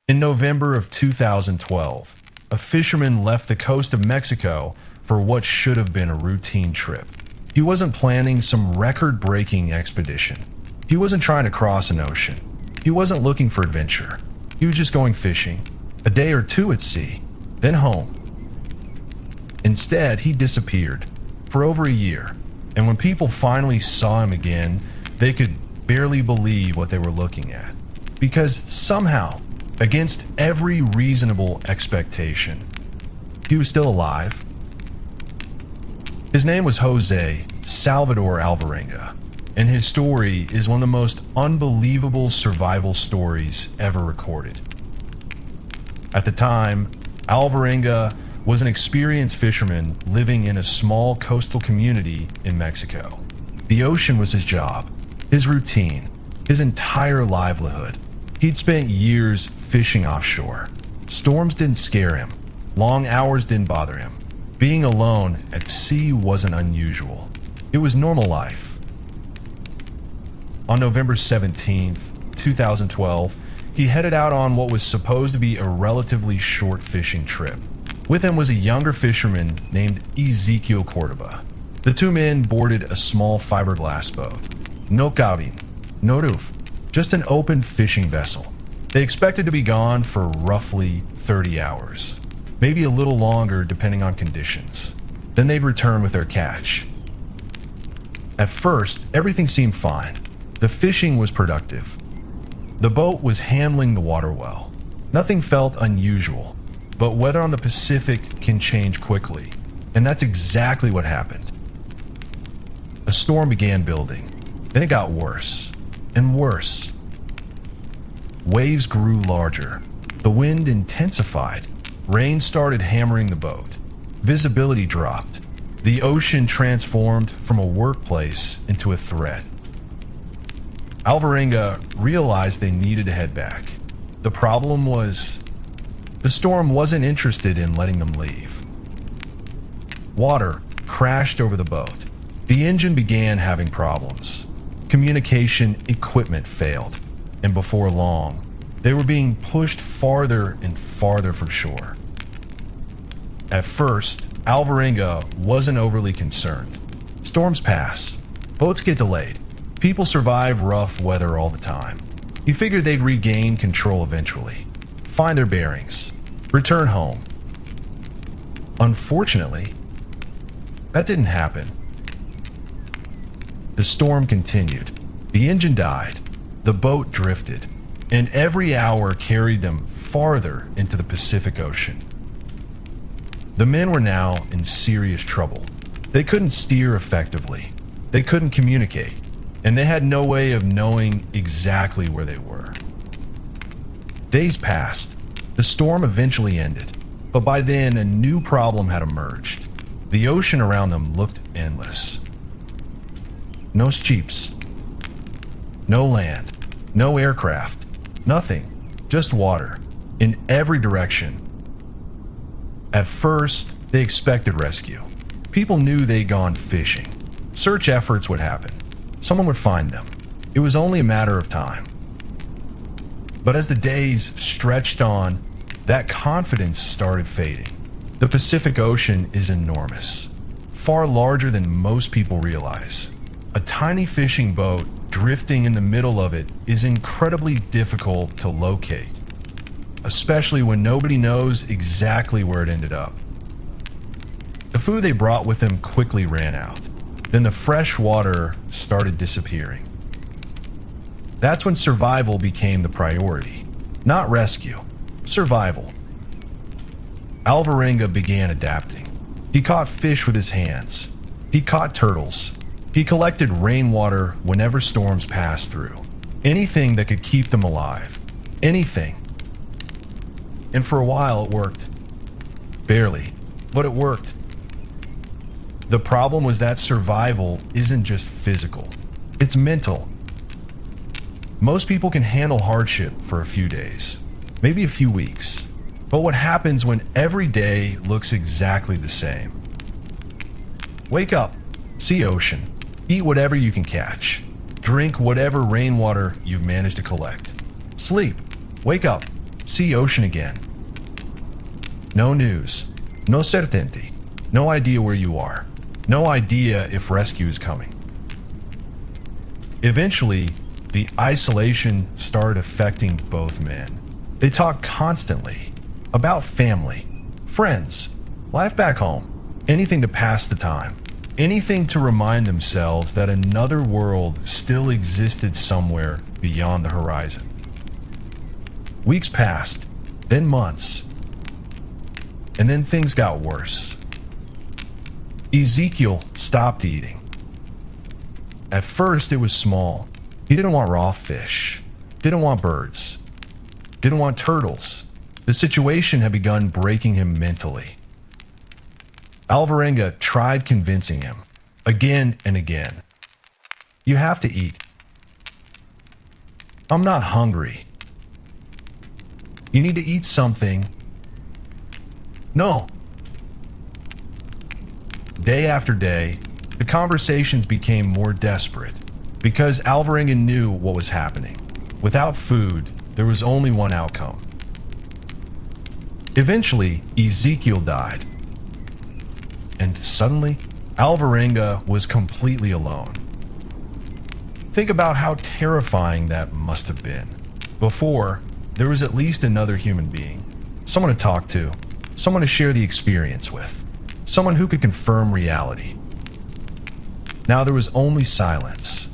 In November of 2012, a fisherman left the coast of Mexico for what should have been a routine trip. He wasn't planning some record-breaking expedition. He wasn't trying to cross an ocean. He wasn't looking for adventure. He was just going fishing, a day or two at sea, then home. Instead, he disappeared for over a year, and when people finally saw him again, they could barely believe what they were looking at. Because somehow, against every reasonable expectation, he was still alive. His name was Jose Salvador Alvarenga, and his story is one of the most unbelievable survival stories ever recorded. At the time, Alvarenga was an experienced fisherman living in a small coastal community in Mexico. The ocean was his job, his routine, his entire livelihood. He'd spent years fishing offshore. Storms didn't scare him. Long hours didn't bother him. Being alone at sea wasn't unusual. It was normal life. On November 17th, 2012, he headed out on what was supposed to be a relatively short fishing trip. With him was a younger fisherman named Ezequiel Cordoba. The two men boarded a small fiberglass boat. No cabin, no roof, just an open fishing vessel. They expected to be gone for roughly 30 hours, maybe a little longer depending on conditions. Then they'd return with their catch. At first, everything seemed fine. The fishing was productive. The boat was handling the water well. Nothing felt unusual, but weather on the Pacific can change quickly, and that's exactly what happened. A storm began building, then it got worse and worse. Waves grew larger, the wind intensified, rain started hammering the boat, visibility dropped, the ocean transformed from a workplace into a threat. Alvarenga realized they needed to head back. The problem was, the storm wasn't interested in letting them leave. Water crashed over the boat. The engine began having problems. Communication equipment failed, and before long, they were being pushed farther and farther from shore. At first, Alvarenga wasn't overly concerned. Storms pass. Boats get delayed. People survive rough weather all the time. He figured they'd regain control eventually, find their bearings, return home. Unfortunately, that didn't happen. The storm continued. The engine died. The boat drifted, and every hour carried them farther into the Pacific Ocean. The men were now in serious trouble. They couldn't steer effectively. They couldn't communicate, and they had no way of knowing exactly where they were. Days passed. The storm eventually ended, but by then a new problem had emerged. The ocean around them looked endless. No ships, no land, no aircraft, nothing, just water, in every direction. At first, they expected rescue. People knew they'd gone fishing. Search efforts would happen. Someone would find them. It was only a matter of time. But as the days stretched on, that confidence started fading. The Pacific Ocean is enormous, far larger than most people realize. A tiny fishing boat drifting in the middle of it is incredibly difficult to locate, especially when nobody knows exactly where it ended up. The food they brought with them quickly ran out. Then the fresh water started disappearing. That's when survival became the priority. Not rescue, survival. Alvarenga began adapting. He caught fish with his hands. He caught turtles. He collected rainwater whenever storms passed through. Anything that could keep them alive. Anything. And for a while it worked. Barely, but it worked. The problem was that survival isn't just physical. It's mental. Most people can handle hardship for a few days, maybe a few weeks. But what happens when every day looks exactly the same? Wake up, see ocean, eat whatever you can catch, drink whatever rainwater you've managed to collect. Sleep, wake up, see ocean again. No news, no certainty, no idea where you are, no idea if rescue is coming. Eventually, the isolation started affecting both men. They talked constantly about family, friends, life back home, anything to pass the time, anything to remind themselves that another world still existed somewhere beyond the horizon. Weeks passed, then months, and then things got worse. Ezekiel stopped eating. At first, it was small. He didn't want raw fish, didn't want birds, didn't want turtles. The situation had begun breaking him mentally. Alvarenga tried convincing him, again and again. You have to eat. I'm not hungry. You need to eat something. No. Day after day, the conversations became more desperate because Alvarenga knew what was happening. Without food, there was only one outcome. Eventually, Ezekiel died. And suddenly, Alvarenga was completely alone. Think about how terrifying that must have been. Before, there was at least another human being, someone to talk to, someone to share the experience with, someone who could confirm reality. Now there was only silence.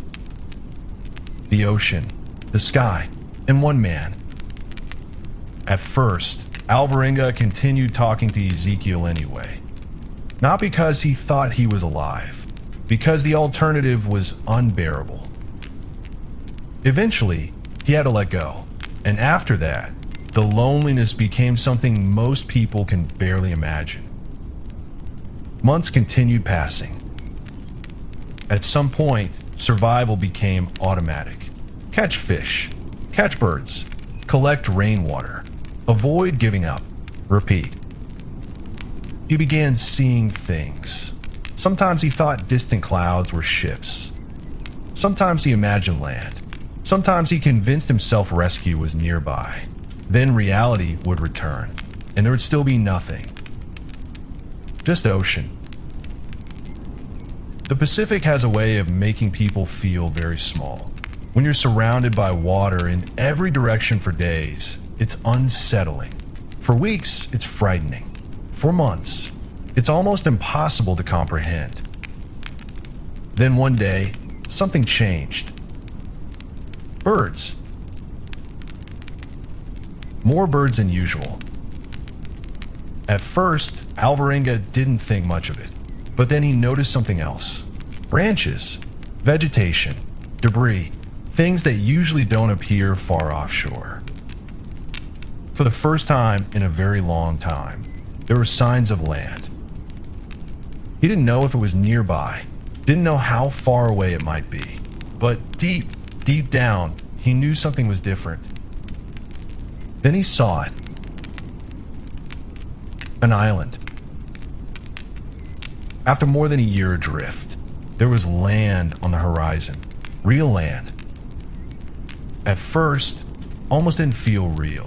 The ocean, the sky, and one man. At first, Alvarenga continued talking to Ezekiel anyway. Not because he thought he was alive, because the alternative was unbearable. Eventually, he had to let go, and after that, the loneliness became something most people can barely imagine. Months continued passing. At some point, survival became automatic. Catch fish, catch birds, collect rainwater, avoid giving up, repeat. He began seeing things. Sometimes he thought distant clouds were ships. Sometimes he imagined land. Sometimes he convinced himself rescue was nearby. Then reality would return, and there would still be nothing. Just ocean. The Pacific has a way of making people feel very small. When you're surrounded by water in every direction for days, it's unsettling. For weeks, it's frightening. For months, it's almost impossible to comprehend. Then one day, something changed. Birds. More birds than usual. At first, Alvarenga didn't think much of it, but then he noticed something else. Branches, vegetation, debris, things that usually don't appear far offshore. For the first time in a very long time, there were signs of land. He didn't know if it was nearby, didn't know how far away it might be, but deep down, he knew something was different. Then he saw it. An island. After more than a year adrift, there was land on the horizon. Real land. At first, almost didn't feel real.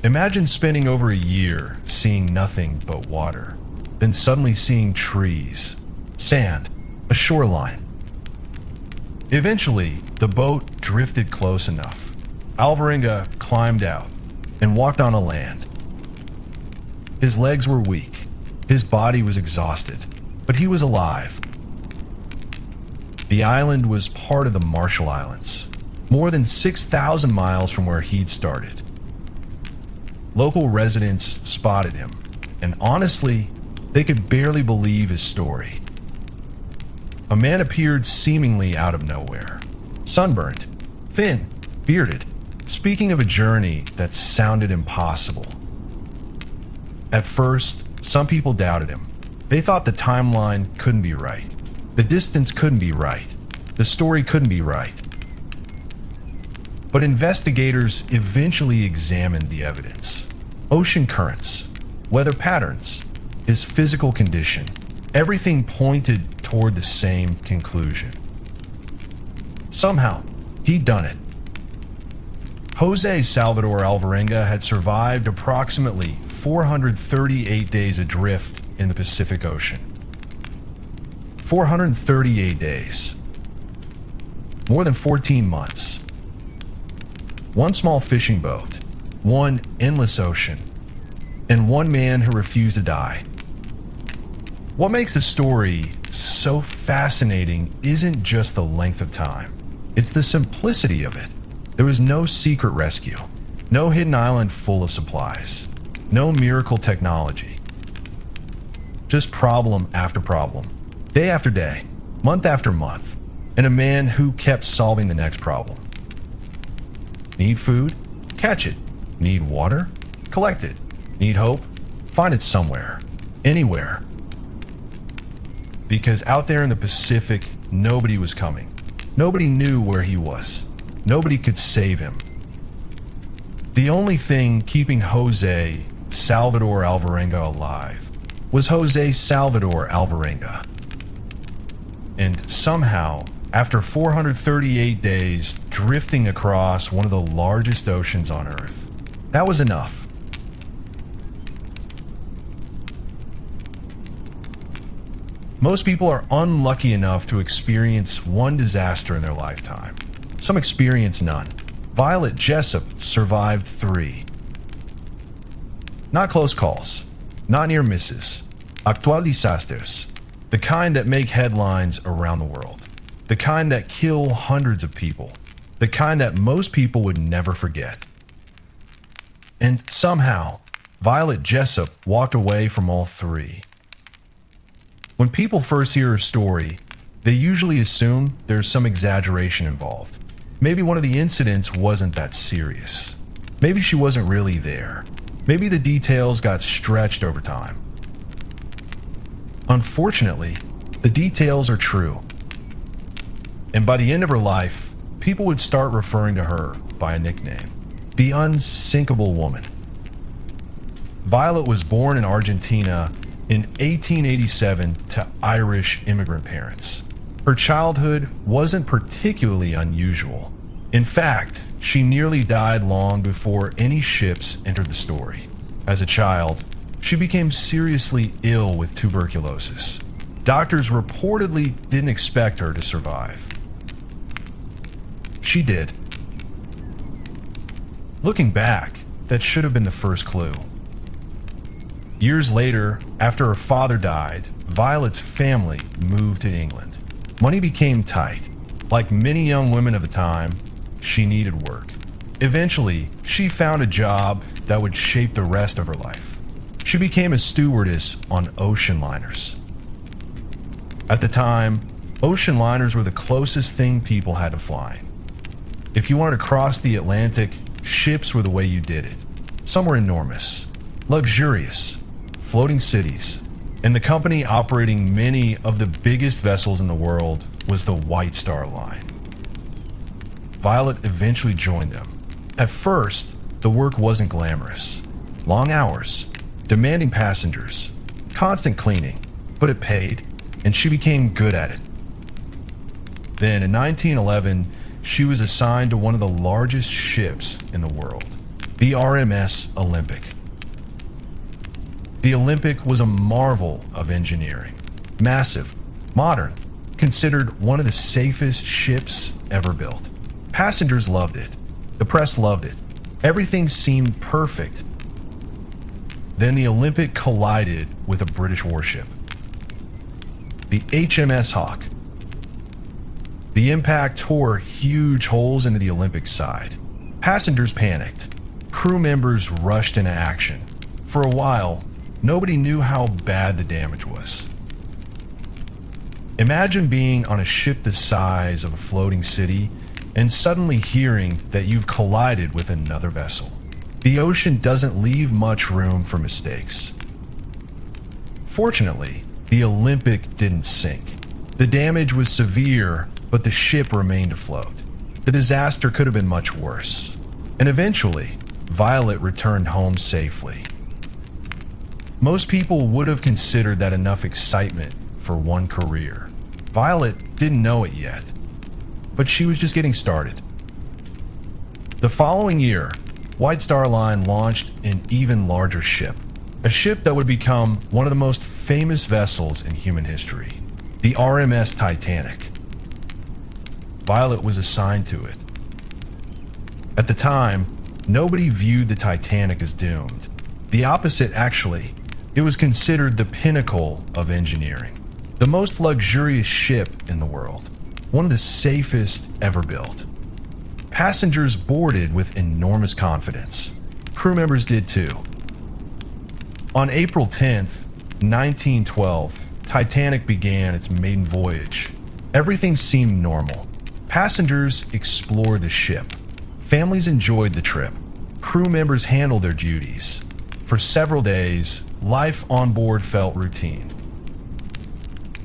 Imagine spending over a year seeing nothing but water, then suddenly seeing trees, sand, a shoreline. Eventually, the boat drifted close enough. Alvarenga climbed out and walked on a land. His legs were weak, his body was exhausted, but he was alive. The island was part of the Marshall Islands, more than 6,000 miles from where he'd started. Local residents spotted him, and honestly, they could barely believe his story. A man appeared seemingly out of nowhere, sunburned, thin, bearded, speaking of a journey that sounded impossible. At first, some people doubted him. They thought the timeline couldn't be right. The distance couldn't be right. The story couldn't be right. But investigators eventually examined the evidence. Ocean currents, weather patterns, his physical condition, everything pointed toward the same conclusion. Somehow, he'd done it. Jose Salvador Alvarenga had survived approximately 438 days adrift in the Pacific Ocean. 438 days. More than 14 months. One small fishing boat, one endless ocean, and one man who refused to die. What makes the story so fascinating isn't just the length of time. It's the simplicity of it. There was no secret rescue, no hidden island full of supplies, no miracle technology. Just problem after problem, day after day, month after month, and a man who kept solving the next problem. Need food? Catch it. Need water? Collect it. Need hope? Find it somewhere, anywhere. Because out there in the Pacific, nobody was coming. Nobody knew where he was. Nobody could save him. The only thing keeping Jose Salvador Alvarenga alive was Jose Salvador Alvarenga. And somehow, after 438 days drifting across one of the largest oceans on Earth, that was enough. Most people are unlucky enough to experience one disaster in their lifetime. Some experience none. Violet Jessop survived 3. Not close calls, not near misses, actual disasters, the kind that make headlines around the world, the kind that kill hundreds of people, the kind that most people would never forget. And somehow, Violet Jessop walked away from all 3. When people first hear her story, they usually assume there's some exaggeration involved. Maybe one of the incidents wasn't that serious. Maybe she wasn't really there. Maybe the details got stretched over time. Unfortunately, the details are true. And by the end of her life, people would start referring to her by a nickname, the Unsinkable Woman. Violet was born in Argentina in 1887 to Irish immigrant parents. Her childhood wasn't particularly unusual. In fact, she nearly died long before any ships entered the story. As a child, she became seriously ill with tuberculosis. Doctors reportedly didn't expect her to survive. She did. Looking back, that should have been the first clue. Years later, after her father died, Violet's family moved to England. Money became tight. Like many young women of the time, she needed work. Eventually, she found a job that would shape the rest of her life. She became a stewardess on ocean liners. At the time, ocean liners were the closest thing people had to flying. If you wanted to cross the Atlantic, ships were the way you did it. Some were enormous, luxurious, floating cities, and the company operating many of the biggest vessels in the world was the White Star Line. Violet eventually joined them. At first, the work wasn't glamorous. Long hours, demanding passengers, constant cleaning, but it paid, and she became good at it. Then in 1911, she was assigned to one of the largest ships in the world, the RMS Olympic. The Olympic was a marvel of engineering. Massive, modern, considered one of the safest ships ever built. Passengers loved it. The press loved it. Everything seemed perfect. Then the Olympic collided with a British warship, the HMS Hawk. The impact tore huge holes into the Olympic's side. Passengers panicked. Crew members rushed into action. For a while, nobody knew how bad the damage was. Imagine being on a ship the size of a floating city and suddenly hearing that you've collided with another vessel. The ocean doesn't leave much room for mistakes. Fortunately, the Olympic didn't sink. The damage was severe, but the ship remained afloat. The disaster could have been much worse. And eventually, Violet returned home safely. Most people would have considered that enough excitement for one career. Violet didn't know it yet, but she was just getting started. The following year, White Star Line launched an even larger ship, a ship that would become one of the most famous vessels in human history, the RMS Titanic. Violet was assigned to it. At the time, nobody viewed the Titanic as doomed. The opposite, actually. It was considered the pinnacle of engineering, the most luxurious ship in the world, one of the safest ever built. Passengers boarded with enormous confidence. Crew members did too. On April 10th, 1912, Titanic began its maiden voyage. Everything seemed normal. Passengers explored the ship. Families enjoyed the trip. Crew members handled their duties. For several days, life on board felt routine.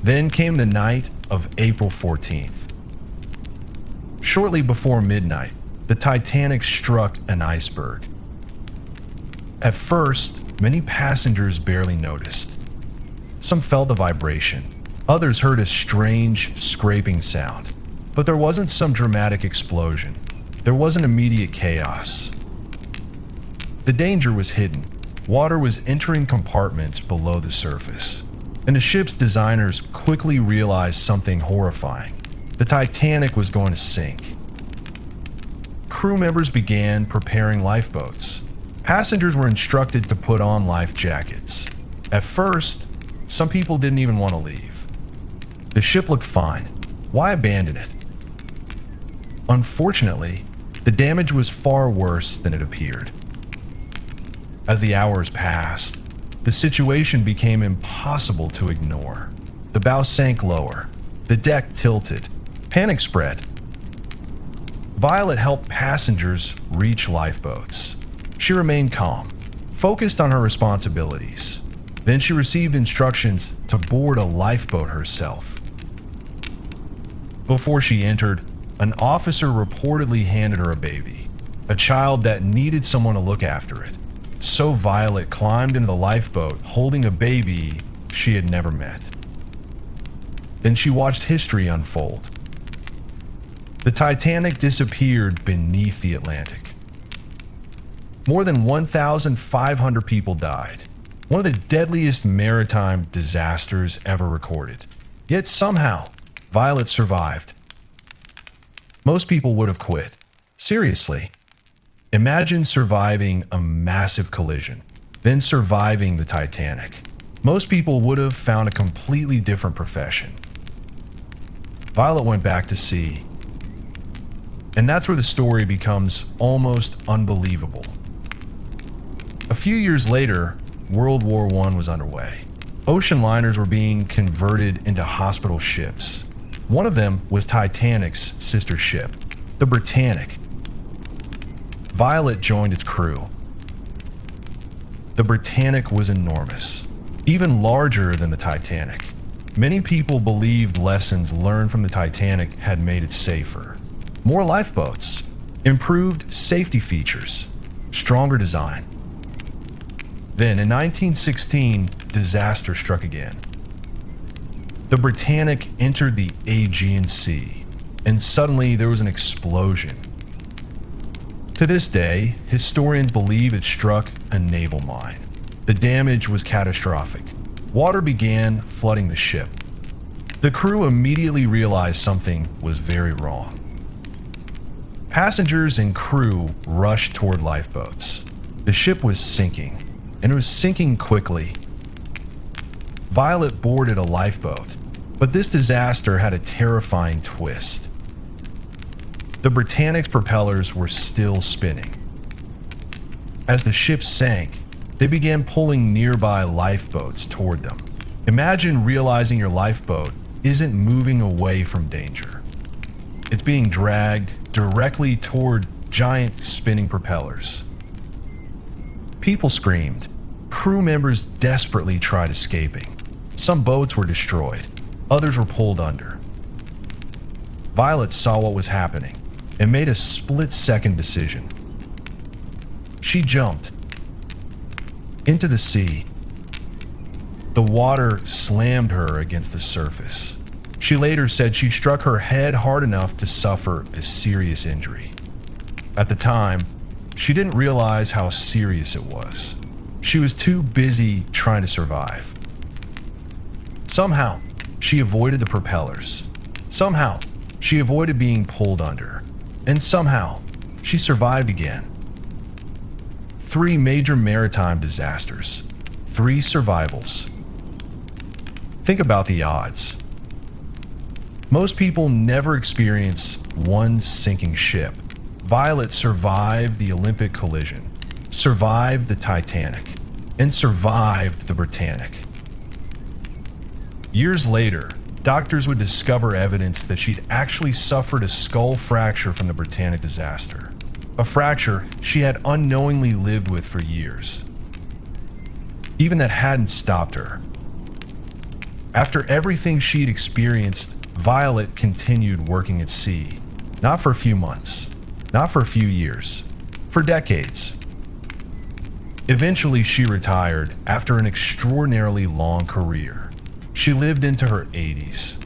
Then came the night of April 14th. Shortly before midnight, the Titanic struck an iceberg. At first, many passengers barely noticed. Some felt the vibration. Others heard a strange, scraping sound. But there wasn't some dramatic explosion. There wasn't immediate chaos. The danger was hidden. Water was entering compartments below the surface. And the ship's designers quickly realized something horrifying. The Titanic was going to sink. Crew members began preparing lifeboats. Passengers were instructed to put on life jackets. At first, some people didn't even want to leave. The ship looked fine. Why abandon it? Unfortunately, the damage was far worse than it appeared. As the hours passed, the situation became impossible to ignore. The bow sank lower. The deck tilted. Panic spread. Violet helped passengers reach lifeboats. She remained calm, focused on her responsibilities. Then she received instructions to board a lifeboat herself. Before she entered, an officer reportedly handed her a baby, a child that needed someone to look after it. So Violet climbed into the lifeboat holding a baby she had never met. Then she watched history unfold. The Titanic disappeared beneath the Atlantic. More than 1,500 people died, one of the deadliest maritime disasters ever recorded. Yet somehow, Violet survived. Most people would have quit. Seriously. Imagine surviving a massive collision, then surviving the Titanic. Most people would have found a completely different profession. Violet went back to sea. And that's where the story becomes almost unbelievable. A few years later, World War I was underway. Ocean liners were being converted into hospital ships. One of them was Titanic's sister ship, the Britannic. Violet joined its crew. The Britannic was enormous, even larger than the Titanic. Many people believed lessons learned from the Titanic had made it safer. More lifeboats, improved safety features, stronger design. Then, in 1916, disaster struck again. The Britannic entered the Aegean Sea, and suddenly there was an explosion. To this day, historians believe it struck a naval mine. The damage was catastrophic. Water began flooding the ship. The crew immediately realized something was very wrong. Passengers and crew rushed toward lifeboats. The ship was sinking, and it was sinking quickly. Violet boarded a lifeboat, but this disaster had a terrifying twist. The Britannic's propellers were still spinning. As the ship sank, they began pulling nearby lifeboats toward them. Imagine realizing your lifeboat isn't moving away from danger. It's being dragged directly toward giant spinning propellers. People screamed. Crew members desperately tried escaping. Some boats were destroyed. Others were pulled under. Violet saw what was happening and made a split-second decision. She jumped into the sea. The water slammed her against the surface. She later said she struck her head hard enough to suffer a serious injury. At the time, she didn't realize how serious it was. She was too busy trying to survive. Somehow, she avoided the propellers. Somehow, she avoided being pulled under. And somehow, she survived again. 3 major maritime disasters. 3 survivals. Think about the odds. Most people never experience one sinking ship. Violet survived the Olympic collision, survived the Titanic, and survived the Britannic. Years later, doctors would discover evidence that she'd actually suffered a skull fracture from the Britannic disaster, a fracture she had unknowingly lived with for years. Even that hadn't stopped her. After everything she'd experienced, Violet continued working at sea, not for a few months, not for a few years, for decades. Eventually, she retired after an extraordinarily long career. She lived into her 80s,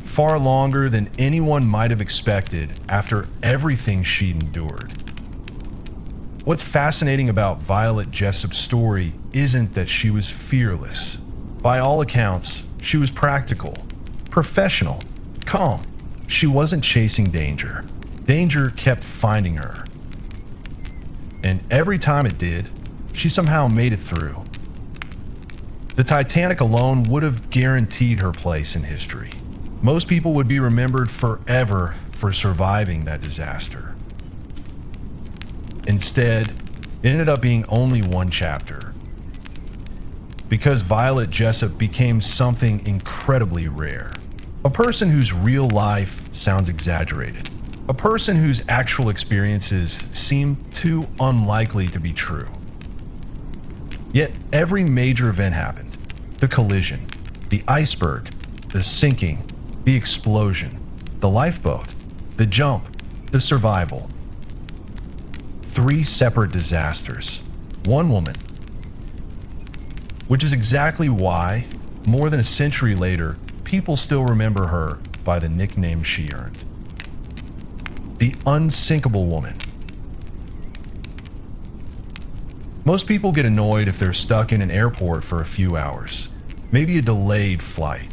far longer than anyone might have expected after everything she'd endured. What's fascinating about Violet Jessup's story isn't that she was fearless. By all accounts, she was practical, professional, calm. She wasn't chasing danger. Danger kept finding her. And every time it did, she somehow made it through. The Titanic alone would have guaranteed her place in history. Most people would be remembered forever for surviving that disaster. Instead, it ended up being only one chapter. Because Violet Jessup became something incredibly rare. A person whose real life sounds exaggerated. A person whose actual experiences seem too unlikely to be true. Yet every major event happened. The collision, the iceberg, the sinking, the explosion, the lifeboat, the jump, the survival. 3 separate disasters. One woman. Which is exactly why, more than a century later, people still remember her by the nickname she earned. The unsinkable woman. Most people get annoyed if they're stuck in an airport for a few hours. Maybe a delayed flight,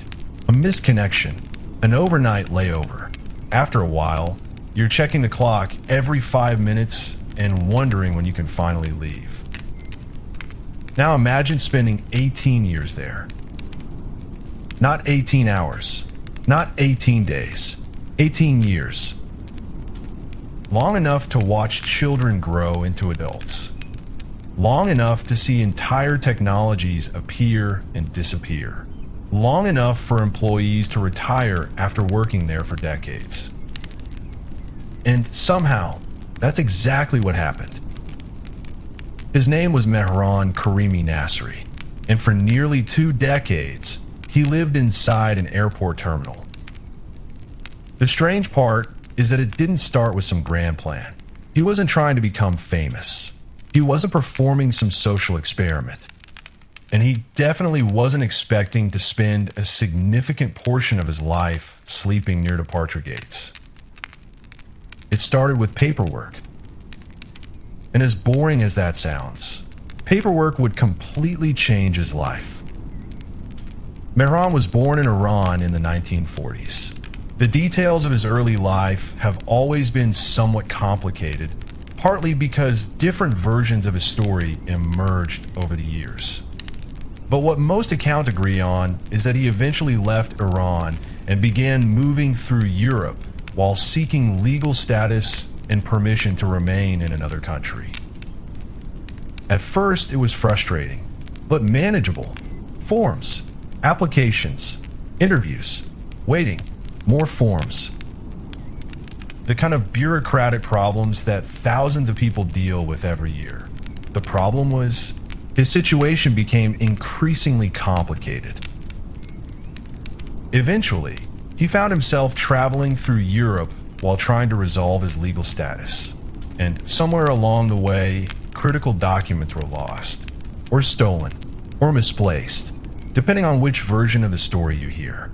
a misconnection, an overnight layover. After a while, you're checking the clock every 5 minutes and wondering when you can finally leave. Now imagine spending 18 years there. Not 18 hours, not 18 days, 18 years. Long enough to watch children grow into adults. Long enough to see entire technologies appear and disappear. Long enough for employees to retire after working there for decades. And somehow, that's exactly what happened. His name was Mehran Karimi Nasri, and for nearly 2 decades, he lived inside an airport terminal. The strange part is that it didn't start with some grand plan. He wasn't trying to become famous. He wasn't performing some social experiment. And he definitely wasn't expecting to spend a significant portion of his life sleeping near departure gates. It started with paperwork. And as boring as that sounds, paperwork would completely change his life. Mehran was born in Iran in the 1940s. The details of his early life have always been somewhat complicated, partly because different versions of his story emerged over the years. But what most accounts agree on is that he eventually left Iran and began moving through Europe while seeking legal status and permission to remain in another country. At first, it was frustrating, but manageable. Forms, applications, interviews, waiting, more forms. The kind of bureaucratic problems that thousands of people deal with every year. The problem was, his situation became increasingly complicated. Eventually, he found himself traveling through Europe while trying to resolve his legal status. And somewhere along the way, critical documents were lost, or stolen, or misplaced, depending on which version of the story you hear.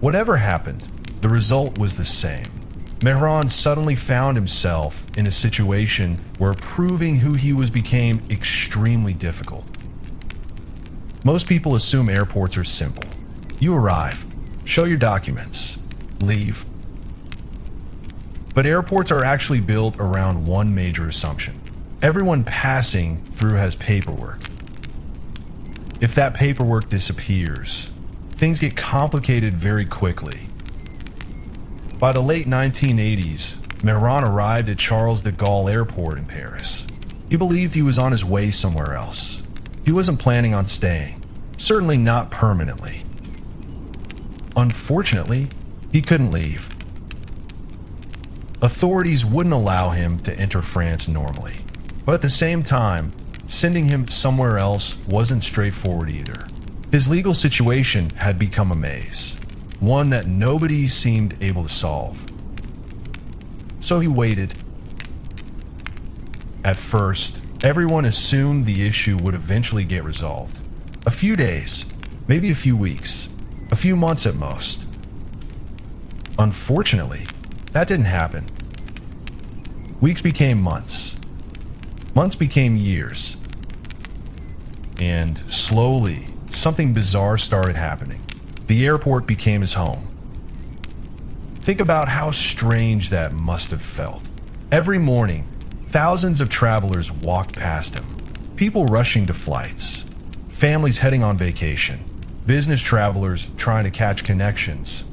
Whatever happened, the result was the same. Mehran suddenly found himself in a situation where proving who he was became extremely difficult. Most people assume airports are simple. You arrive, show your documents, leave. But airports are actually built around one major assumption. Everyone passing through has paperwork. If that paperwork disappears, things get complicated very quickly. By the late 1980s, Mehran arrived at Charles de Gaulle Airport in Paris. He believed he was on his way somewhere else. He wasn't planning on staying, certainly not permanently. Unfortunately, he couldn't leave. Authorities wouldn't allow him to enter France normally, but at the same time, sending him somewhere else wasn't straightforward either. His legal situation had become a maze, one that nobody seemed able to solve. So he waited. At first, everyone assumed the issue would eventually get resolved. A few days, maybe a few weeks, a few months at most. Unfortunately, that didn't happen. Weeks became months. Months became years. And slowly, something bizarre started happening. The airport became his home. Think about how strange that must have felt. Every morning, thousands of travelers walked past him. People rushing to flights, families heading on vacation, business travelers trying to catch connections.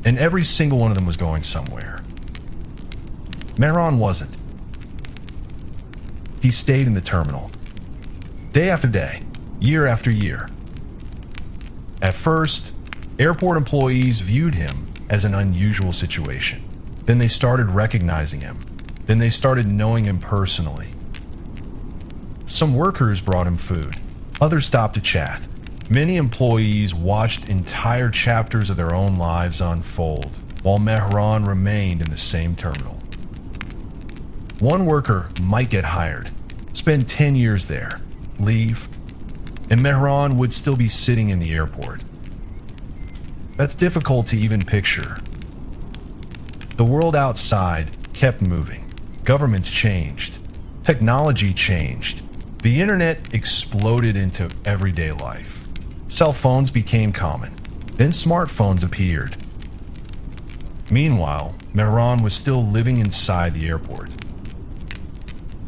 And every single one of them was going somewhere. Mehran wasn't. He stayed in the terminal. Day after day, year after year. At first, airport employees viewed him as an unusual situation. Then they started recognizing him. Then they started knowing him personally. Some workers brought him food. Others stopped to chat. Many employees watched entire chapters of their own lives unfold, while Mehran remained in the same terminal. One worker might get hired, spend 10 years there, leave, and Mehran would still be sitting in the airport. That's difficult to even picture. The world outside kept moving. Governments changed. Technology changed. The internet exploded into everyday life. Cell phones became common. Then smartphones appeared. Meanwhile, Mehran was still living inside the airport.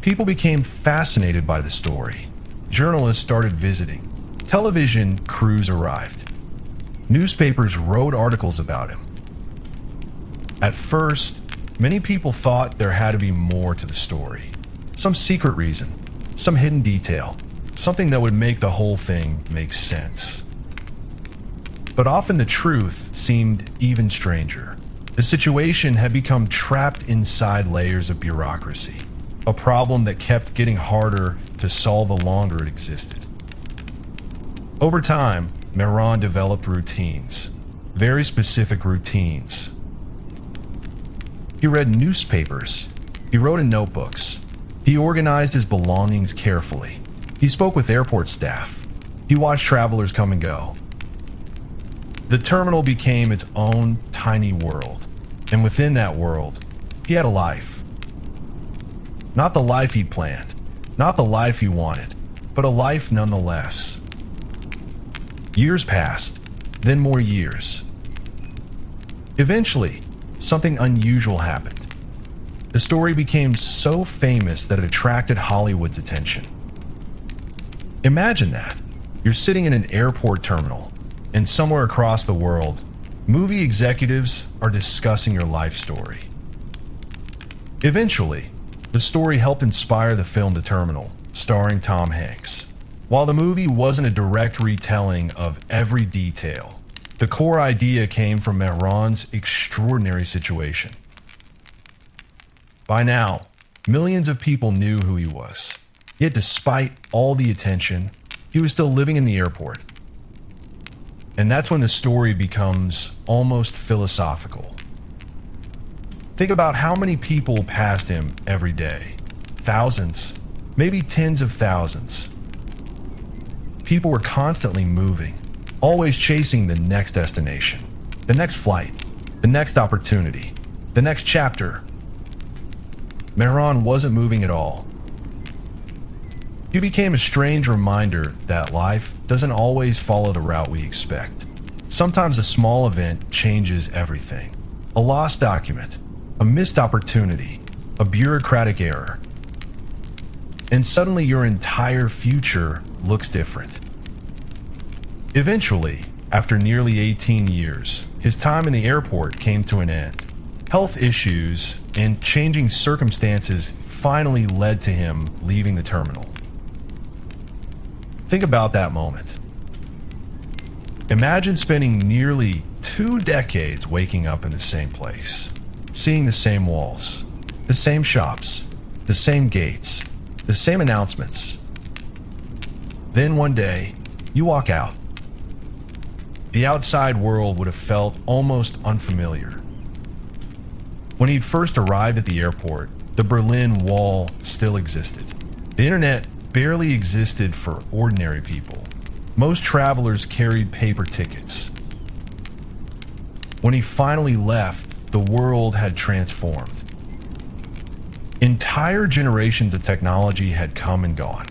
People became fascinated by the story. Journalists started visiting. Television crews arrived. Newspapers wrote articles about him. At first, many people thought there had to be more to the story. Some secret reason, some hidden detail, something that would make the whole thing make sense. But often the truth seemed even stranger. The situation had become trapped inside layers of bureaucracy, a problem that kept getting harder to solve the longer it existed. Over time, Mehran developed routines, very specific routines. He read newspapers. He wrote in notebooks. He organized his belongings carefully. He spoke with airport staff. He watched travelers come and go. The terminal became its own tiny world, and within that world, he had a life. Not the life he'd planned, not the life he wanted, but a life nonetheless. Years passed, then more years. Eventually, something unusual happened. The story became so famous that it attracted Hollywood's attention. Imagine that. You're sitting in an airport terminal, and somewhere across the world, movie executives are discussing your life story. Eventually, the story helped inspire the film The Terminal, starring Tom Hanks. While the movie wasn't a direct retelling of every detail, the core idea came from Mehran's extraordinary situation. By now, millions of people knew who he was. Yet despite all the attention, he was still living in the airport. And that's when the story becomes almost philosophical. Think about how many people passed him every day. Thousands, maybe tens of thousands. People were constantly moving, always chasing the next destination, the next flight, the next opportunity. The next chapter, Mehran wasn't moving at all. He became a strange reminder that life doesn't always follow the route we expect. Sometimes a small event changes everything. A lost document, a missed opportunity, a bureaucratic error. And suddenly your entire future looks different. Eventually, after nearly 18 years, his time in the airport came to an end. Health issues and changing circumstances finally led to him leaving the terminal. Think about that moment. Imagine spending nearly 2 decades waking up in the same place, seeing the same walls, the same shops, the same gates, the same announcements. Then one day, you walk out. The outside world would have felt almost unfamiliar. When he'd first arrived at the airport, the Berlin Wall still existed. The internet barely existed for ordinary people. Most travelers carried paper tickets. When he finally left, the world had transformed. Entire generations of technology had come and gone.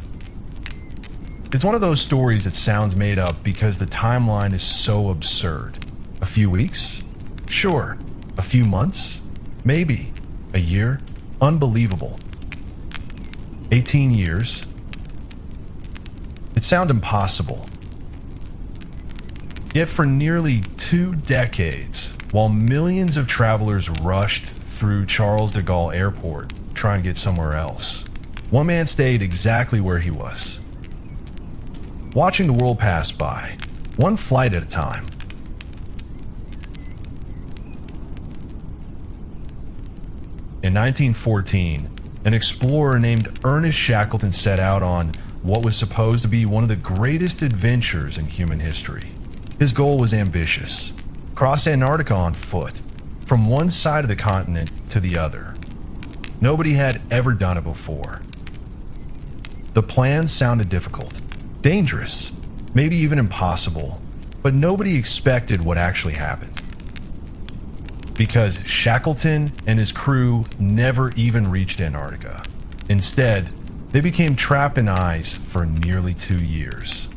It's one of those stories that sounds made up because the timeline is so absurd. A few weeks? Sure. A few months? Maybe. A year? Unbelievable. 18 years? It sounds impossible. Yet for nearly 2 decades, while millions of travelers rushed through Charles de Gaulle Airport trying to get somewhere else, one man stayed exactly where he was, watching the world pass by, one flight at a time. In 1914, an explorer named Ernest Shackleton set out on what was supposed to be one of the greatest adventures in human history. His goal was ambitious: cross Antarctica on foot, from one side of the continent to the other. Nobody had ever done it before. The plan sounded difficult, dangerous, maybe even impossible, but nobody expected what actually happened. Because Shackleton and his crew never even reached Antarctica. Instead, they became trapped in ice for nearly 2 years.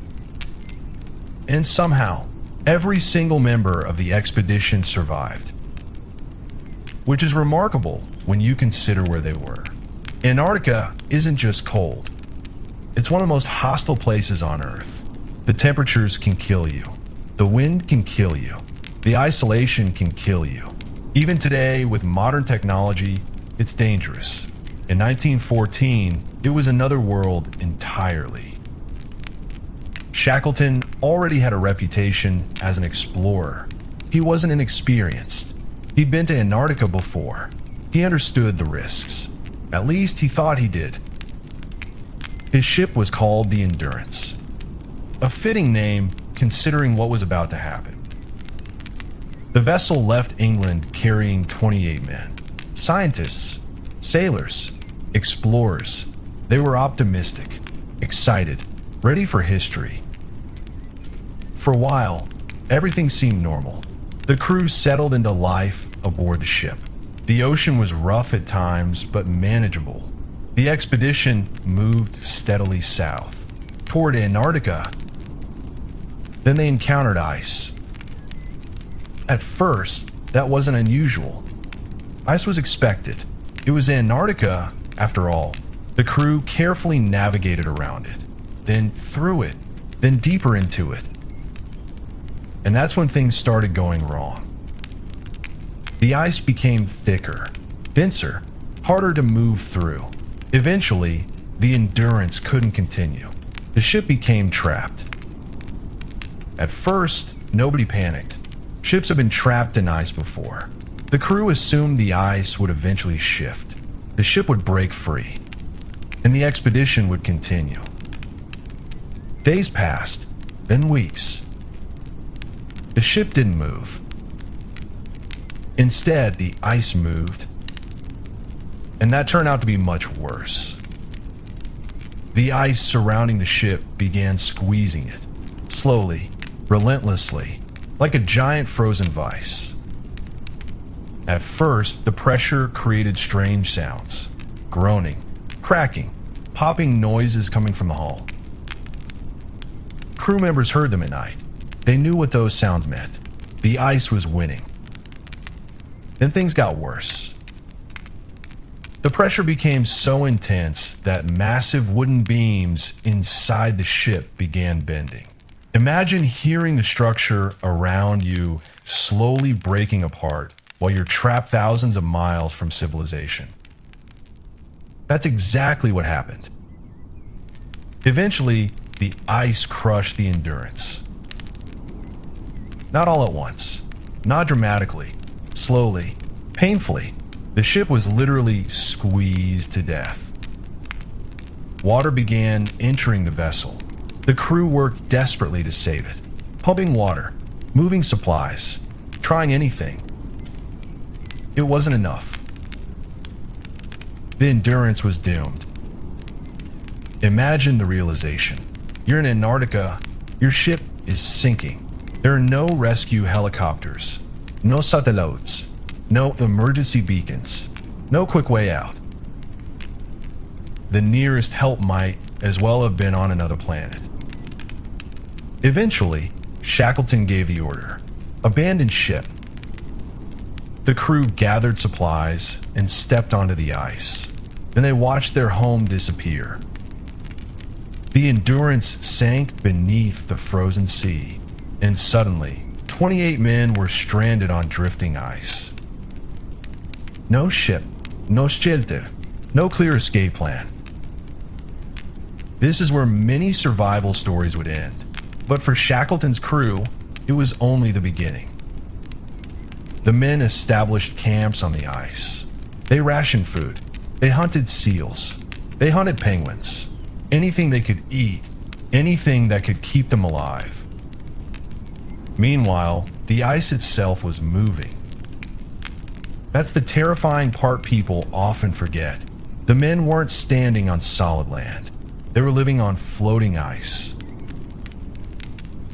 And somehow, every single member of the expedition survived. Which is remarkable when you consider where they were. Antarctica isn't just cold. It's one of the most hostile places on Earth. The temperatures can kill you. The wind can kill you. The isolation can kill you. Even today, with modern technology, it's dangerous. In 1914, it was another world entirely. Shackleton already had a reputation as an explorer. He wasn't inexperienced. He'd been to Antarctica before. He understood the risks. At least he thought he did. His ship was called the Endurance. A fitting name considering what was about to happen. The vessel left England carrying 28 men. Scientists, sailors, explorers. They were optimistic, excited, ready for history. For a while, everything seemed normal. The crew settled into life aboard the ship. The ocean was rough at times, but manageable. The expedition moved steadily south, toward Antarctica. Then they encountered ice. At first, that wasn't unusual. Ice was expected. It was Antarctica, after all. The crew carefully navigated around it, then through it, then deeper into it. And that's when things started going wrong. The ice became thicker, denser, harder to move through. Eventually, the Endurance couldn't continue. The ship became trapped. At first, nobody panicked. Ships have been trapped in ice before. The crew assumed the ice would eventually shift. The ship would break free, and the expedition would continue. Days passed, then weeks. The ship didn't move. Instead, the ice moved, and that turned out to be much worse. The ice surrounding the ship began squeezing it, slowly, relentlessly, like a giant frozen vice. At first, the pressure created strange sounds: groaning, cracking, popping noises coming from the hull. Crew members heard them at night. They knew what those sounds meant. The ice was winning. Then things got worse. The pressure became so intense that massive wooden beams inside the ship began bending. Imagine hearing the structure around you slowly breaking apart while you're trapped thousands of miles from civilization. That's exactly what happened. Eventually, the ice crushed the Endurance. Not all at once, not dramatically, slowly, painfully. The ship was literally squeezed to death. Water began entering the vessel. The crew worked desperately to save it, pumping water, moving supplies, trying anything. It wasn't enough. The Endurance was doomed. Imagine the realization. You're in Antarctica. Your ship is sinking. There are no rescue helicopters, no satellites, no emergency beacons, no quick way out. The nearest help might as well have been on another planet. Eventually, Shackleton gave the order: abandon ship. The crew gathered supplies and stepped onto the ice. Then they watched their home disappear. The Endurance sank beneath the frozen sea, and suddenly, 28 men were stranded on drifting ice. No ship, no shelter, no clear escape plan. This is where many survival stories would end, but for Shackleton's crew, it was only the beginning. The men established camps on the ice. They rationed food. They hunted seals. They hunted penguins. Anything they could eat, anything that could keep them alive. Meanwhile, the ice itself was moving. That's the terrifying part people often forget. The men weren't standing on solid land. They were living on floating ice.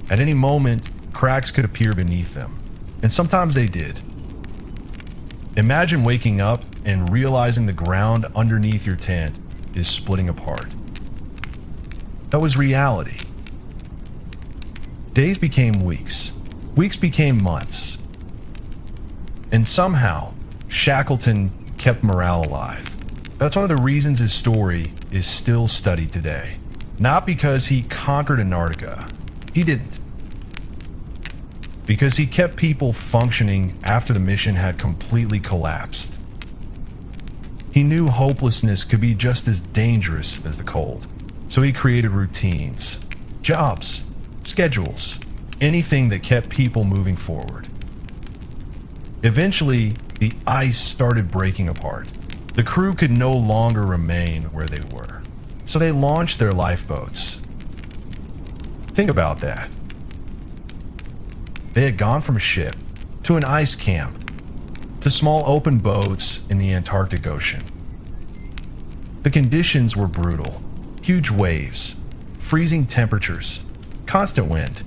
At any moment, cracks could appear beneath them, and sometimes they did. Imagine waking up and realizing the ground underneath your tent is splitting apart. That was reality. Days became weeks. Weeks became months. And somehow, Shackleton kept morale alive. That's one of the reasons his story is still studied today. Not because he conquered Antarctica. He didn't. Because he kept people functioning after the mission had completely collapsed. He knew hopelessness could be just as dangerous as the cold. So he created routines, jobs, schedules, anything that kept people moving forward. Eventually, the ice started breaking apart. The crew could no longer remain where they were, so they launched their lifeboats. Think about that. They had gone from a ship to an ice camp to small open boats in the Antarctic Ocean. The conditions were brutal. Huge waves, freezing temperatures, constant wind.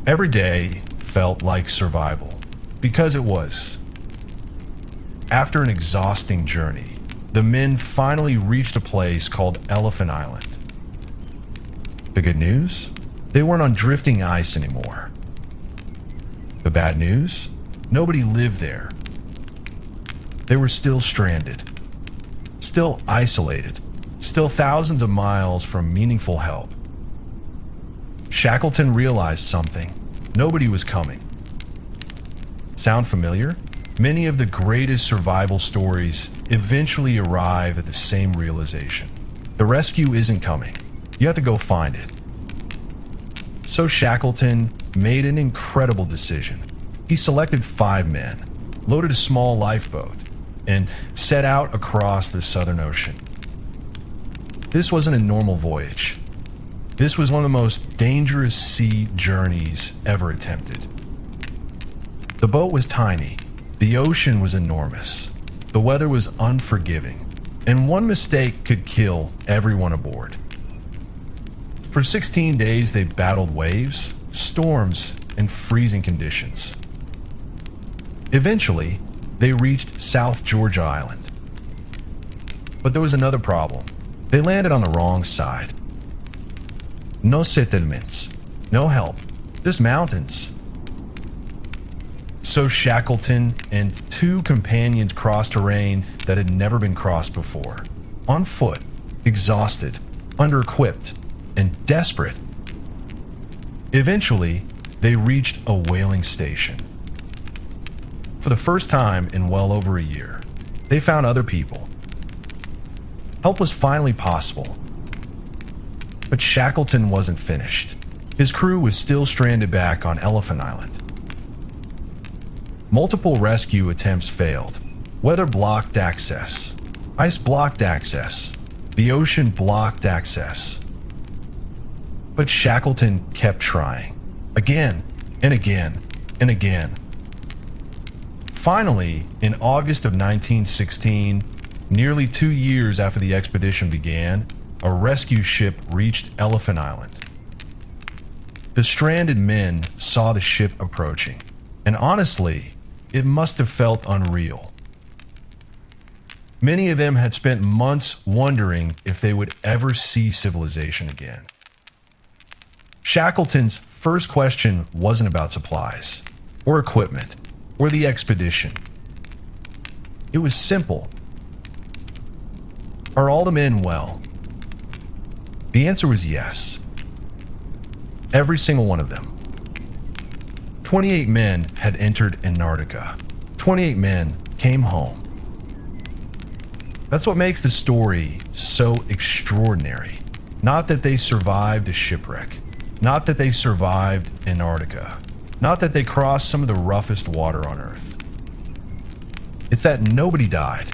Every day felt like survival, because it was. After an exhausting journey, the men finally reached a place called Elephant Island. The good news? They weren't on drifting ice anymore. The bad news? Nobody lived there. They were still stranded, still isolated, still thousands of miles from meaningful help. Shackleton realized something. Nobody was coming. Sound familiar? Many of the greatest survival stories eventually arrive at the same realization. The rescue isn't coming. You have to go find it. So Shackleton made an incredible decision. He selected 5 men, loaded a small lifeboat, and set out across the Southern Ocean. This wasn't a normal voyage. This was one of the most dangerous sea journeys ever attempted. The boat was tiny. The ocean was enormous. The weather was unforgiving. And one mistake could kill everyone aboard. For 16 days, they battled waves, storms, and freezing conditions. Eventually, they reached South Georgia Island. But there was another problem. They landed on the wrong side. No settlements, no help, just mountains. So Shackleton and two companions crossed terrain that had never been crossed before, on foot, exhausted, under-equipped, and desperate. Eventually, they reached a whaling station. For the first time in well over a year, they found other people. Help was finally possible. But Shackleton wasn't finished. His crew was still stranded back on Elephant Island. Multiple rescue attempts failed. Weather blocked access. Ice blocked access. The ocean blocked access. But Shackleton kept trying. Again and again and again. Finally, in August of 1916, nearly 2 years after the expedition began, a rescue ship reached Elephant Island. The stranded men saw the ship approaching, and honestly, it must have felt unreal. Many of them had spent months wondering if they would ever see civilization again. Shackleton's first question wasn't about supplies, or equipment, or the expedition. It was simple. Are all the men well? The answer was yes. Every single one of them. 28 men had entered Antarctica. 28 men came home. That's what makes the story so extraordinary. Not that they survived a shipwreck. Not that they survived Antarctica. Not that they crossed some of the roughest water on Earth. It's that nobody died.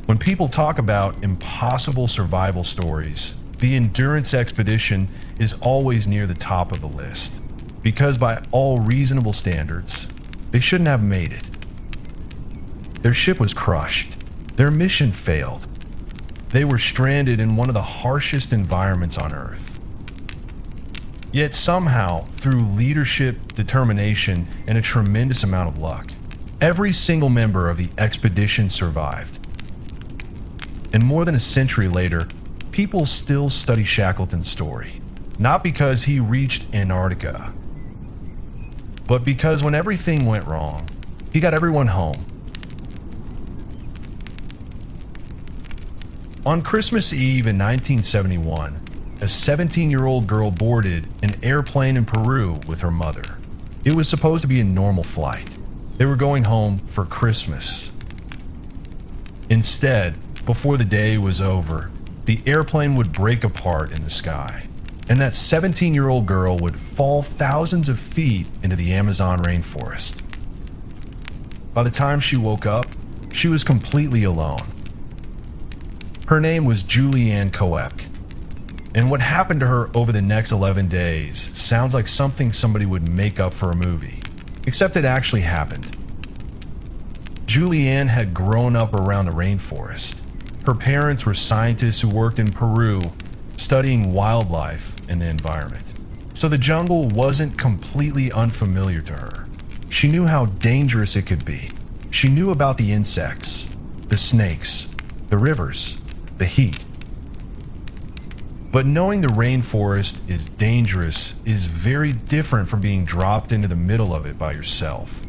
When people talk about impossible survival stories, the Endurance Expedition is always near the top of the list. Because by all reasonable standards, they shouldn't have made it. Their ship was crushed. Their mission failed. They were stranded in one of the harshest environments on Earth. Yet somehow, through leadership, determination, and a tremendous amount of luck, every single member of the expedition survived. And more than a century later, people still study Shackleton's story. Not because he reached Antarctica, but because when everything went wrong, he got everyone home. On Christmas Eve in 1971, a 17-year-old girl boarded an airplane in Peru with her mother. It was supposed to be a normal flight. They were going home for Christmas. Instead, before the day was over, the airplane would break apart in the sky, and that 17-year-old girl would fall thousands of feet into the Amazon rainforest. By the time she woke up, she was completely alone. Her name was Julianne Koepke, and what happened to her over the next 11 days sounds like something somebody would make up for a movie, except it actually happened. Julianne had grown up around the rainforest. Her parents were scientists who worked in Peru, studying wildlife and the environment. So the jungle wasn't completely unfamiliar to her. She knew how dangerous it could be. She knew about the insects, the snakes, the rivers, the heat. But knowing the rainforest is dangerous is very different from being dropped into the middle of it by yourself.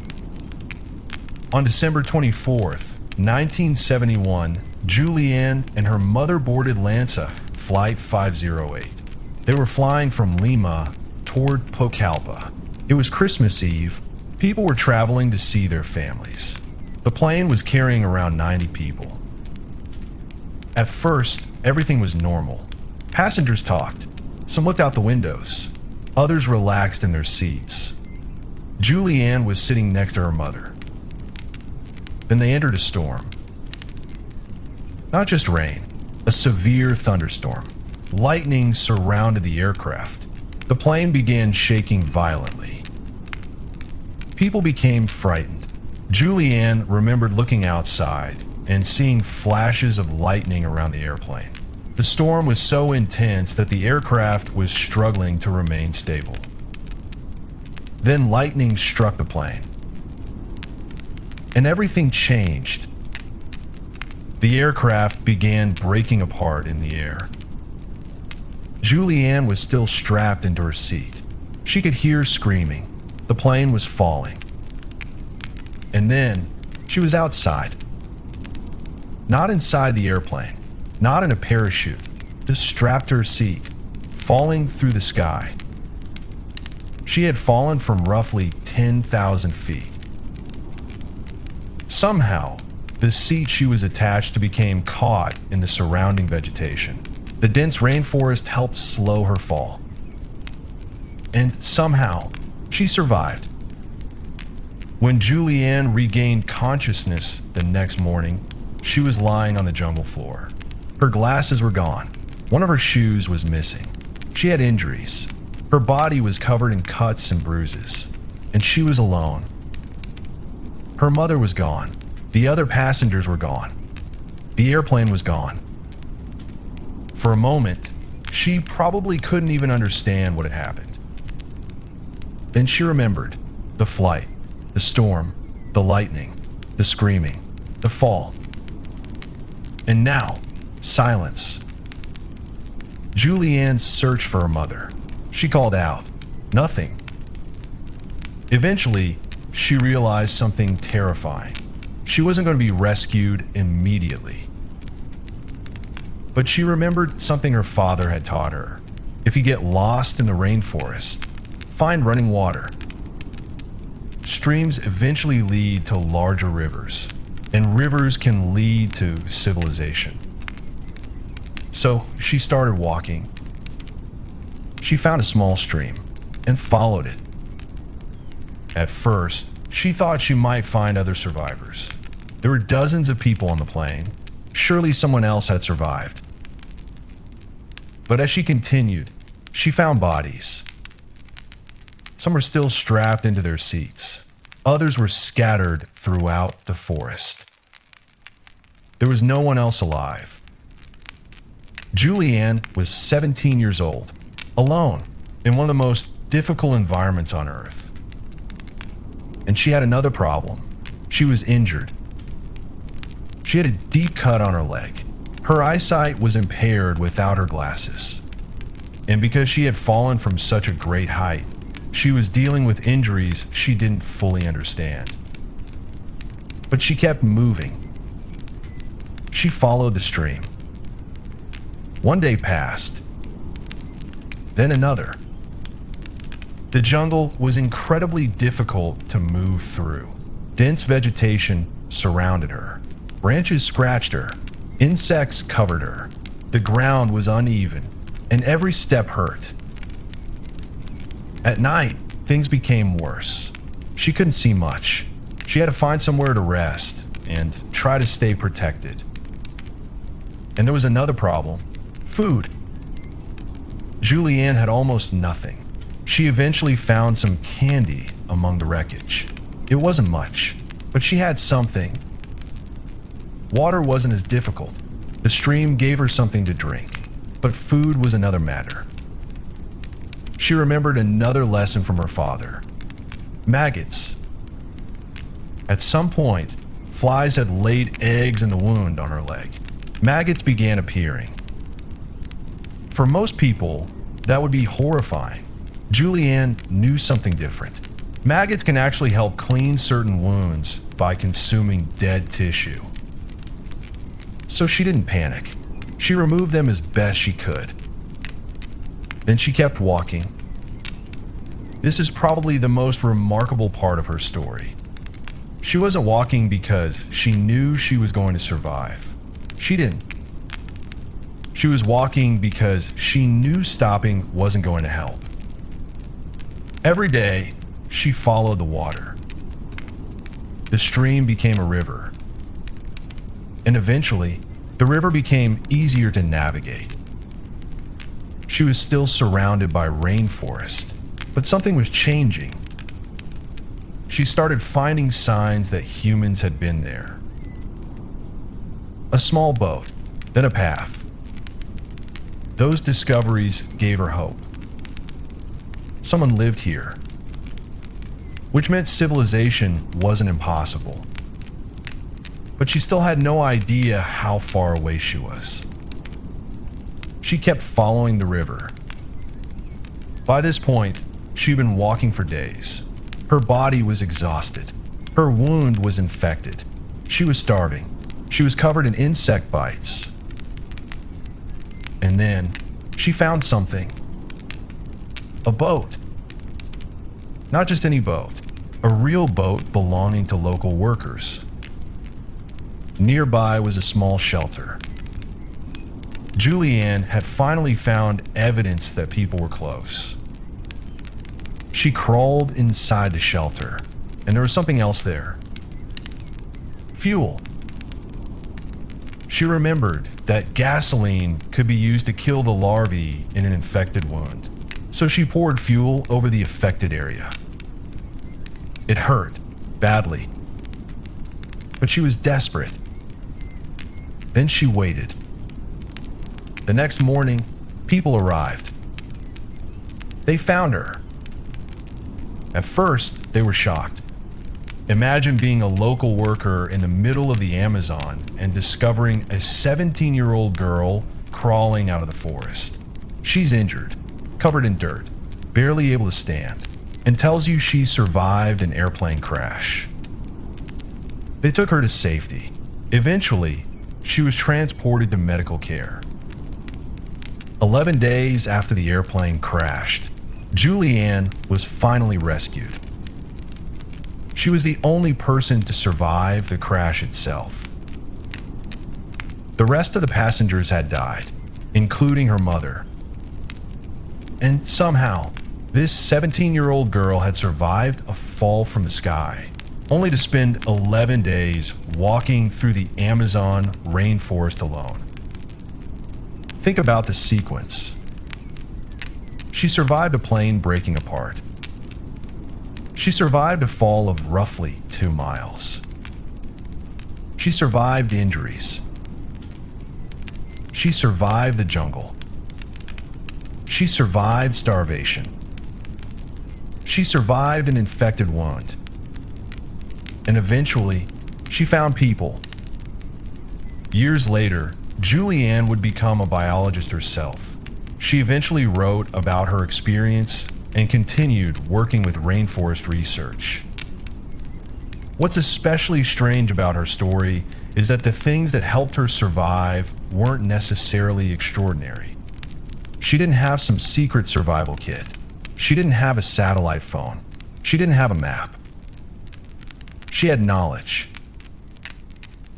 On December 24th, 1971, Julianne and her mother boarded Lanza Flight 508. They were flying from Lima toward Pucallpa. It was Christmas Eve. People were traveling to see their families. The plane was carrying around 90 people. At first, everything was normal. Passengers talked. Some looked out the windows. Others relaxed in their seats. Julianne was sitting next to her mother. Then they entered a storm. Not just rain, a severe thunderstorm. Lightning surrounded the aircraft. The plane began shaking violently. People became frightened. Julianne remembered looking outside and seeing flashes of lightning around the airplane. The storm was so intense that the aircraft was struggling to remain stable. Then lightning struck the plane. and everything changed. The aircraft began breaking apart in the air. Julianne was still strapped into her seat. She could hear screaming. The plane was falling. And then she was outside. Not inside the airplane, not in a parachute, just strapped to her seat, falling through the sky. She had fallen from roughly 10,000 feet. Somehow, the seat she was attached to became caught in the surrounding vegetation. The dense rainforest helped slow her fall. And somehow, she survived. When Julianne regained consciousness the next morning, she was lying on the jungle floor. Her glasses were gone. One of her shoes was missing. She had injuries. Her body was covered in cuts and bruises, and she was alone. Her mother was gone. The other passengers were gone. The airplane was gone. For a moment, she probably couldn't even understand what had happened. Then she remembered the flight, the storm, the lightning, the screaming, the fall. And now, silence. Julianne searched for her mother. She called out. Nothing. Eventually, she realized something terrifying. She wasn't going to be rescued immediately. But she remembered something her father had taught her. If you get lost in the rainforest, find running water. Streams eventually lead to larger rivers, and rivers can lead to civilization. So she started walking. She found a small stream and followed it. At first, she thought she might find other survivors. There were dozens of people on the plane. Surely someone else had survived. But as she continued, she found bodies. Some were still strapped into their seats. Others were scattered throughout the forest. There was no one else alive. Julianne was 17 years old, alone, in one of the most difficult environments on Earth. And she had another problem. She was injured. She had a deep cut on her leg. Her eyesight was impaired without her glasses. And because she had fallen from such a great height, she was dealing with injuries she didn't fully understand. But she kept moving. She followed the stream. One day passed. Then another. The jungle was incredibly difficult to move through. Dense vegetation surrounded her. Branches scratched her. Insects covered her. The ground was uneven, and every step hurt. At night, things became worse. She couldn't see much. She had to find somewhere to rest and try to stay protected. And there was another problem: food. Julianne had almost nothing. She eventually found some candy among the wreckage. It wasn't much, but she had something. Water wasn't as difficult. The stream gave her something to drink, but food was another matter. She remembered another lesson from her father: maggots. At some point, flies had laid eggs in the wound on her leg. Maggots began appearing. For most people, that would be horrifying. Julianne knew something different. Maggots can actually help clean certain wounds by consuming dead tissue. So she didn't panic. She removed them as best she could. Then she kept walking. This is probably the most remarkable part of her story. She wasn't walking because she knew she was going to survive. She didn't. She was walking because she knew stopping wasn't going to help. Every day, she followed the water. The stream became a river. And eventually, the river became easier to navigate. She was still surrounded by rainforest, but something was changing. She started finding signs that humans had been there. A small boat, then a path. Those discoveries gave her hope. Someone lived here, which meant civilization wasn't impossible. but she still had no idea how far away she was. She kept following the river. By this point, she'd been walking for days. Her body was exhausted. Her wound was infected. She was starving. She was covered in insect bites. And then she found something. A boat. Not just any boat. A real boat belonging to local workers. Nearby was a small shelter. Julianne had finally found evidence that people were close. She crawled inside the shelter, and there was something else there. Fuel. She remembered that gasoline could be used to kill the larvae in an infected wound, so she poured fuel over the affected area. It hurt badly, but she was desperate. Then she waited. The next morning, people arrived. They found her. At first, they were shocked. Imagine being a local worker in the middle of the Amazon and discovering a 17-year-old girl crawling out of the forest. She's injured, covered in dirt, barely able to stand, and tells you she survived an airplane crash. They took her to safety. Eventually, she was transported to medical care. 11 days after the airplane crashed, Julianne was finally rescued. She was the only person to survive the crash itself. The rest of the passengers had died, including her mother. And somehow, this 17-year-old girl had survived a fall from the sky, only to spend 11 days walking through the Amazon rainforest alone. Think about the sequence. She survived a plane breaking apart. She survived a fall of roughly 2 miles. She survived injuries. She survived the jungle. She survived starvation. She survived an infected wound. And eventually, she found people. Years later, Julianne would become a biologist herself. She eventually wrote about her experience and continued working with rainforest research. What's especially strange about her story is that the things that helped her survive weren't necessarily extraordinary. She didn't have some secret survival kit. She didn't have a satellite phone. She didn't have a map. She had knowledge.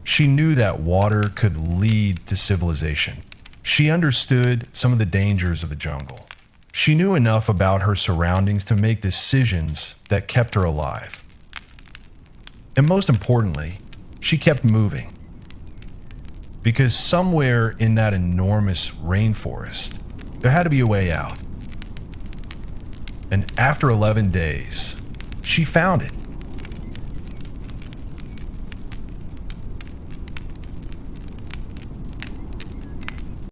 She knew that water could lead to civilization. She understood some of the dangers of the jungle. She knew enough about her surroundings to make decisions that kept her alive. And most importantly, she kept moving. Because somewhere in that enormous rainforest, there had to be a way out. And after 11 days, she found it.